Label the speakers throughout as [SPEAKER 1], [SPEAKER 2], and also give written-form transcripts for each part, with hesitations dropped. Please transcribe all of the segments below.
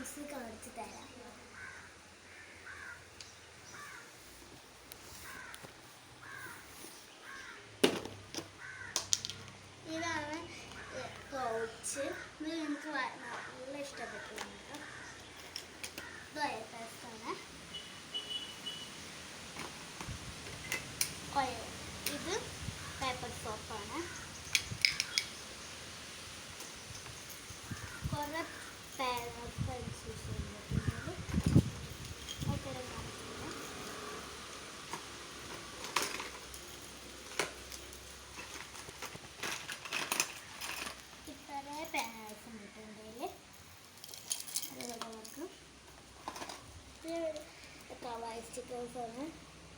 [SPEAKER 1] Items കാണിച്ചു തരാം. ഇതാണ് പൗച്ച്. ഇത് എനിക്ക് നല്ല ഇഷ്ടപ്പെട്ടു. ഇത് പേസ്റ്റാണ്. ഇത് പേപ്പർ സോപ്പാണ്. കുറേ പെൻസിൽസ് ഇത്രേ പെൻസ് കിട്ടുന്നുണ്ടെങ്കിൽ അതുപോലെ നമുക്ക് കവായി സ്റ്റിക്കേഴ്സാണ്.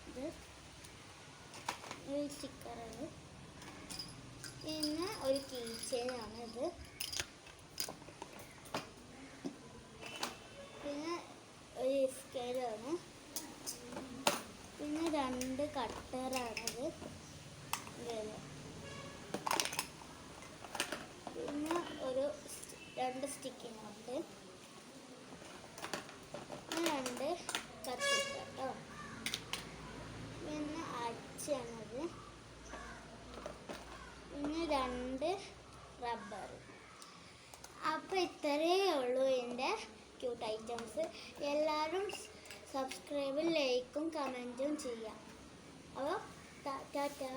[SPEAKER 1] ഇത് സ്റ്റിക്കറാണ്. പിന്നെ ഒരു കീ ചെയിനാണ് ഇത്. പിന്നെ ഒരു സ്കെയിലാണ്. പിന്നെ 2 കട്ടറാണത്. പിന്നെ 2 സ്റ്റിക്കിംഗ് ഉണ്ട്. പിന്നെ 2 കത്തിക്ക കേട്ടോ. പിന്നെ അച്ചാണത്. പിന്നെ 2 റബ്ബർ. അപ്പോൾ ഇത്രയേ ഉള്ളൂ എൻ്റെ ക്യൂട്ട് ഐറ്റംസ്. എല്ലാവരും സബ്സ്ക്രൈബും ലൈക്കും കമൻറ്റും ചെയ്യാം. അപ്പോൾ ടാറ്റാ.